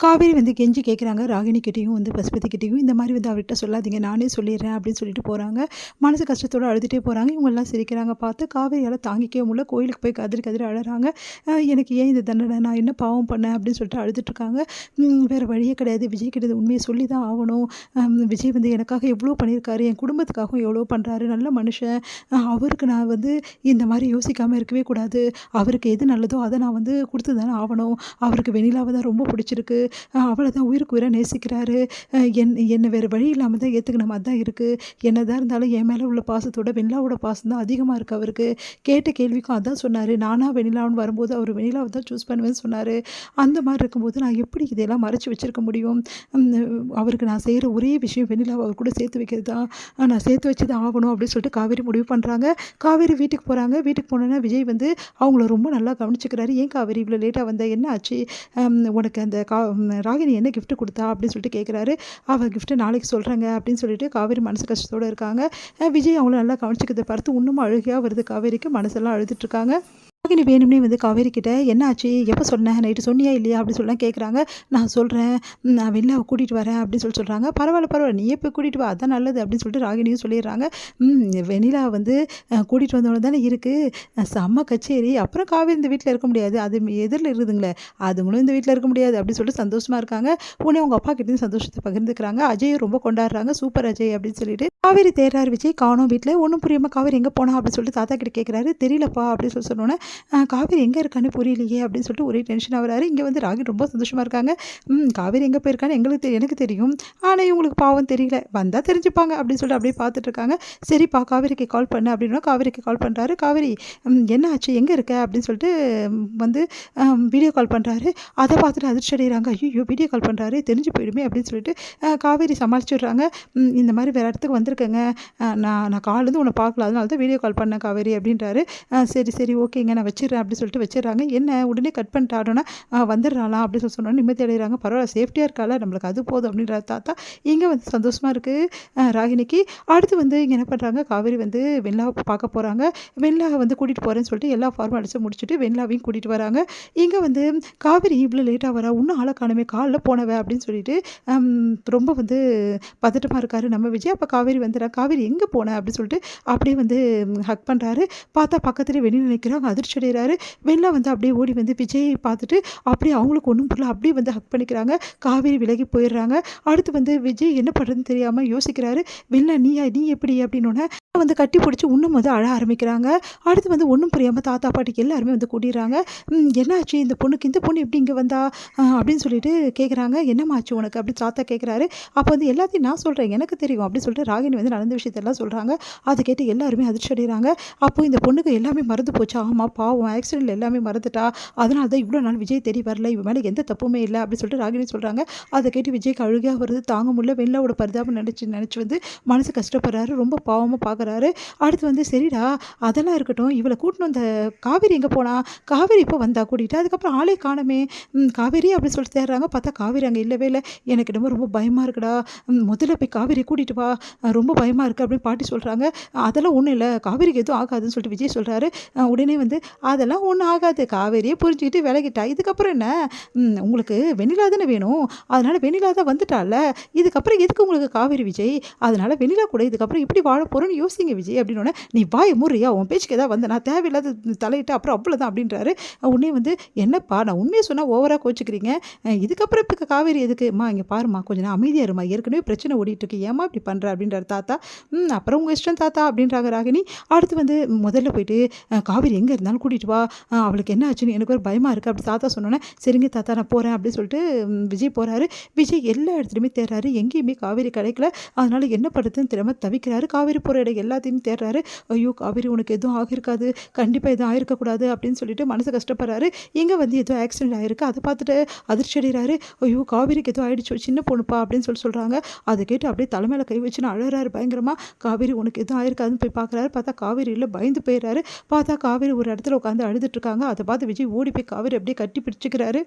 காவேரி வந்து கெஞ்சி கேட்குறாங்க ராகினிகிட்டேயும் வந்து பசுபதிக்கிட்டேயும், இந்த மாதிரி வந்து அவர்கிட்ட சொல்லாதீங்க, நானே சொல்லிடுறேன் அப்படின்னு சொல்லிட்டு போகிறாங்க. மனசு கஷ்டத்தோடு அழுதுகிட்டே போகிறாங்க. இவங்கெல்லாம் சிரிக்கிறாங்க பார்த்து காவேரியால் தாங்கிக்கவே முடியல. கோயிலுக்கு போய் கதறி கதறி அழறாங்க. எனக்கு ஏன் இந்த தண்டனை, நான் என்ன பாவம் பண்ணேன் அப்படின்னு சொல்லிட்டு அழுதுட்டுருக்காங்க. வேறு வழியே கிடையாது, விஜய் கிட்ட உண்மையை சொல்லி தான் ஆகணும். விஜய் வந்து எனக்காக எவ்வளோ பண்ணியிருக்காரு, என் குடும்பத்துக்காகவும் எவ்வளோ பண்ணுறாரு, நல்ல மனுஷன். அவருக்கு நான் வந்து இந்த மாதிரி யோசிக்காமல் இருக்கவே கூடாது. அவருக்கு எது நல்லதோ அதை நான் வந்து கொடுத்து தானே ஆகணும். அவருக்கு வெண்ணிலாவை தான் ரொம்ப பிடிச்சிருக்கு. அவளை தான் உயிருக்கு உயிராக நேசிக்கிறாரு. என்னை வேறு வழி இல்லாமல் தான் ஏற்றுக்கின மாதிரி தான் இருக்குது. என்னதான் இருந்தாலும் என் மேலே உள்ள பாசத்தோட வெண்ணிலாவோட பாசம் தான் அதிகமாக இருக்குது அவருக்கு. கேட்ட கேள்விக்கும் அதான் சொன்னார். நானாக வெண்ணிலாவுன்னு வரும்போது அவர் வெண்ணிலாவை தான் சூஸ் பண்ணுவேன்னு சொன்னார். அந்த மாதிரி இருக்கும்போது நான் எப்படி இதையெல்லாம் மறைச்சி வச்சுருக்க முடியும்? அவருக்கு நான் செய்கிற ஒரே விஷயம் வெண்ணிலாவை அவர் கூட சேர்த்து வைக்கிறது தான். நான் சேர்த்து வச்சு தான் ஆகணும் அப்படின்னு சொல்லிட்டு காவேரி முடிவு பண்ணுறாங்க. காவேரி வீட்டுக்கு போகிறாங்க. வீட்டுக்கு போனோன்னா விஜய் வந்து அவங்கள ரொம்ப நல்லா கவனிச்சுக்கிறாரு. ஏன் காவேரி இவ்வளோ லேட்டாக வந்த, என்ன ஆச்சு? உனக்கு அந்த ராகினி என்ன கிஃப்ட் கொடுத்தா அப்படின்னு சொல்லிட்டு கேட்குறாரு. அவள் கிஃப்ட்டு நாளைக்கு சொல்கிறேங்க அப்படின்னு சொல்லிட்டு காவேரி மனசு கஷ்டத்தோடு இருக்காங்க. விஜய் அவங்கள நல்லா கவனிச்சிக்கிறத பார்த்து இன்னும் அழுகையாக வருது காவேரிக்கு. மனசெல்லாம் அழுதுட்டுருக்காங்க. ராகினி வேணும்னே வந்து காவேரி கிட்ட என்ன ஆச்சு, எப்போ சொன்னேன், நைட்டு சொன்னியா இல்லையா அப்படின்னு சொல்லலாம் கேட்குறாங்க. நான் சொல்கிறேன், நான் வெளில கூட்டிகிட்டு வரேன் அப்படின்னு சொல்கிறாங்க. பரவாயில்ல நீயே போய் கூட்டிகிட்டு வா, அதான் நல்லது அப்படின்னு சொல்லிட்டு ராகினியும் சொல்லிடுறாங்க. வெண்ணிலா வந்து கூட்டிகிட்டு வந்தவொடனே தானே இருக்குது, செம்ம கச்சேரி. அப்புறம் காவேரி இந்த வீட்டில் இருக்க முடியாது, அது எதிரில் இருக்குதுங்களே, அதுங்களும் இந்த வீட்டில் இருக்க முடியாது அப்படின்னு சொல்லிட்டு சந்தோஷமாக இருக்காங்க. உடனே அவங்க அப்பா கிட்டேயும் சந்தோஷத்தை பகிர்ந்துக்கிறாங்க. அஜயும் ரொம்ப கொண்டாடுறாங்க. சூப்பர் அஜய் அப்படின்னு சொல்லிட்டு காவேரி தேடுறாரு. விஜய் காணோம் வீட்டில். ஒன்றும் புரியாமல் காவேரி எங்கே போனா அப்படின்னு சொல்லிட்டு தாத்தா கிட்ட கேட்குறாரு. தெரியலப்பா அப்படின்னு சொல்லி சொன்னோன்னே காவேரி எங்கே இருக்கான்னு புரியலையே அப்படின்னு சொல்லிட்டு ஒரே டென்ஷன் ஆகிறாரு. இங்கே வந்து ராகி ரொம்ப சந்தோஷமாக இருக்காங்க. காவேரி எங்கே போயிருக்கான்னு எனக்கு தெரியும், ஆனால் இவங்களுக்கு பாவம் தெரியல, வந்தால் தெரிஞ்சுப்பாங்க அப்படின்னு சொல்லிட்டு அப்படியே பார்த்துட்டு இருக்காங்க. சரிப்பா காவேரிக்கு கால் பண்ணு அப்படின்னா காவேரிக்கு கால் பண்ணுறாரு. காவேரி என்ன ஆச்சு, எங்கே இருக்க அப்படின்னு சொல்லிட்டு வந்து வீடியோ கால் பண்ணுறாரு. அதை பார்த்துட்டு அதிர்ச்சி அடைகிறாங்க. ஐயோ வீடியோ கால் பண்ணுறாரு, தெரிஞ்சு போயிடுமே அப்படின்னு சொல்லிட்டு காவேரி சமாளிச்சுடுறாங்க. இந்த மாதிரி வேறு இடத்துக்கு வந்திருக்கேங்க, நான் காலேருந்து உன்னை பார்க்கல, அதனால தான் வீடியோ கால் பண்ணேன் காவேரி அப்படின்றாரு. சரி ஓகேங்க நான் வச்சிடுறேன் அப்படின்னு சொல்லிட்டு வச்சிடுறாங்க. என்ன உடனே கட் பண்ணிட்டாருன்னா வந்துடுறாளாம் அப்படின்னு சொல்லி சொன்னோன்னு நிம்மதி அடைகிறாங்க. பரவாயில்ல சேஃப்டியாக இருக்கால, நம்மளுக்கு அது போதும் அப்படின்ற தாத்தா. இங்கே வந்து சந்தோஷமாக இருக்குது ராகினிக்கு. அடுத்து வந்து இங்கே என்ன பண்ணுறாங்க, காவேரி வந்து வெண்ணிலாவை பார்க்க போகிறாங்க. வெண்ணிலாவை வந்து கூட்டிகிட்டு போகிறேன்னு சொல்லிட்டு எல்லா ஃபார்மாலிட்டிஸும் முடிச்சுட்டு வெண்ணிலாவையும் கூட்டிகிட்டு வராங்க. இங்கே வந்து காவேரி இவ்வளோ லேட்டாக வரா, இன்னும் ஆளை காணுமே, காலில் போனவ அப்படின்னு சொல்லிட்டு ரொம்ப வந்து பதட்டமாக இருக்காரு நம்ம விஜய். அப்போ காவேரி வந்துடுறா. காவேரி எங்கே போன அப்படின்னு சொல்லிட்டு அப்படியே வந்து ஹக் பண்ணுறாரு. பார்த்தா பக்கத்துலேயே வெளியில் நிற்கிறாங்க. அதிர்ச்சி அடைகிறாரு. வெண்ணிலா வந்து அப்படியே ஓடி வந்து விஜயை பார்த்துட்டு அப்படியே அவங்களுக்கு ஒன்றும் புரியல, அப்படியே வந்து ஹக் பண்ணிக்கிறாங்க. காவேரி விலகி போயிடுறாங்க. அடுத்து வந்து விஜய் என்ன பண்ணுறதுன்னு தெரியாமல் யோசிக்கிறாரு. வெண்ணிலா நீ எப்படி அப்படின்னோடனே வந்து கட்டி பிடிச்சி இன்னும் வந்து அழ ஆரம்பிக்கிறாங்க. அடுத்து வந்து ஒன்றும் புரியாமல் தாத்தா பாட்டிக்கு எல்லாருமே வந்து கூட்டிடுறாங்க. என்னாச்சு இந்த பொண்ணு எப்படி இங்கே வந்தா அப்படின்னு சொல்லிட்டு கேட்குறாங்க. என்னம்மாச்சு உனக்கு அப்படின்னு தாத்தா கேட்குறாரு. அப்போ வந்து எல்லாத்தையும் நான் சொல்கிறேன், எனக்கு தெரியும் அப்படின்னு சொல்லிட்டு ராகினி வந்து நடந்த விஷயத்தெல்லாம் சொல்கிறாங்க. அதை கேட்டு எல்லாருமே அதிர்ச்சி அடைகிறாங்க. அப்போது இந்த பொண்ணுக்கு எல்லாமே மறந்து போச்சு. ஆமாம் பாவம் ஆக்சிடென்ட்டில் எல்லாமே மறந்துட்டா, அதனால தான் இவ்வளோ நாள் விஜய் தேடி வரல, இவன் மேலே எந்த தப்புமே இல்லை அப்படின்னு சொல்லிட்டு ராகினி சொல்கிறாங்க. அதை கேட்டு விஜய்க்கு அழுகையாக வருது, தாங்க முடியல. வெண்ணிலாவோட பரிதாபம் நினச்சி வந்து மனசு கஷ்டப்படுறாரு, ரொம்ப பாவமாக பார்க்குறாரு. அடுத்து வந்து சரிடா அதெல்லாம் இருக்கட்டும், இவளை கூட்டின்னு வந்த காவேரி எங்கே போனா, காவேரி இப்போ வந்தா கூட்டிகிட்டு, அதுக்கப்புறம் ஆளே காணமே, காவேரி அப்படின்னு சொல்லிட்டு தேடுறாங்க. பார்த்தா காவேரி அங்கே இல்லவே இல்லை. எனக்கு என்னமோ ரொம்ப பயமாக இருக்குடா, முதல்ல போய் காவேரி கூட்டிகிட்டு வா, ரொம்ப பயமாக இருக்குது அப்படின்னு பாட்டி சொல்கிறாங்க. அதெல்லாம் ஒன்றும் இல்லை, காவேரிக்கு எதுவும் ஆகாதுன்னு சொல்லிட்டு விஜய் சொல்கிறாரு. உடனே வந்து அதெல்லாம் ஒன்றும் ஆகாது, காவேரியே புரிஞ்சுக்கிட்டு விலகிட்டா, இதுக்கப்புறம் என்ன, உங்களுக்கு வெண்ணிலா தானே வேணும், அதனால் வெண்ணிலா தான் வந்துட்டால, இதுக்கப்புறம் எதுக்கு உங்களுக்கு காவேரி விஜய், அதனால் வெண்ணிலா கூட இதுக்கப்புறம் இப்படி வாழ போகிறோன்னு யோசிங்க விஜய் அப்படின்னோடனே, நீ வாயை முறியா, உன் பேச்சுக்கு ஏதாவது வந்து நான் தேவையில்லாத தலையிட்டு அப்புறம் அவ்வளோதான் அப்படின்றாரு. உடனே வந்து என்னப்பா நான் உண்மையை சொன்னால் ஓவராக கோச்சிக்கிறீங்க, இதுக்கப்புறம் இப்போ காவேரி எதுக்குமா, இங்கே பாருமா கொஞ்சம் நான் அமைதியாக இருமா, ஏற்கனவே பிரச்சனை ஓடிட்டு இருக்கு, ஏமா இப்படி பண்ணுற அப்படின்றாரு தாத்தா. அப்புறம் உங்கள் இஷ்டம் தாத்தா அப்படின்றாங்க ராகினி. அடுத்து வந்து முதல்ல போயிட்டு காவேரி எங்கே இருந்தாலும் கூட்டிகிட்டு வா, அவளுக்கு என்ன ஆச்சுன்னு எனக்கு ஒரு பயமாக இருக்குது அப்படி தாத்தா சொன்னோன்னே, சரிங்க தாத்தா நான் போகிறேன் அப்படின்னு சொல்லிட்டு விஜய் போகிறாரு. விஜய் எல்லா இடத்துலையுமே தேடுறாரு, எங்கேயுமே காவேரி கிடைக்கல. அதனால் என்ன பண்ணுறதுன்னு தெரியாமல் தவிக்கிறாரு. காவேரி போகிற இடம் எல்லாத்தையுமே தேடுறாரு. ஐயோ காவேரி உனக்கு எதுவும் ஆகியிருக்காது, கண்டிப்பாக எதுவும் ஆயிருக்கக்கூடாது அப்படின்னு சொல்லிட்டு மனசு கஷ்டப்படுறாரு. இங்கே வந்து ஏதோ ஆக்சிடென்ட் ஆகிருக்கு, அதை பார்த்துட்டு அதிர்ச்சி அடைகிறாரு. ஐயோ காவேரிக்கு ஏதோ ஆகிடுச்சோ, சின்ன பொண்ணுப்பா அப்படின்னு சொல்கிறாங்க. அதை கேட்டு அப்படியே தலைமையில் கை வச்சுன்னு அழறாரு பயங்கரமாக. காவேரி உனக்கு எதுவும் ஆயிருக்காதுன்னு போய் பார்க்குறாரு. பார்த்தா காவேரி இல்லை, பயந்து போயிடுறாரு. பார்த்தா காவேரி ஒரு இடத்துல உட்காந்து அழுதுட்டு இருக்காங்க. அதை பார்த்து விஜய் ஓடி போய் காவேரி அப்படியே கட்டி பிடிச்சிக்கிறாரு.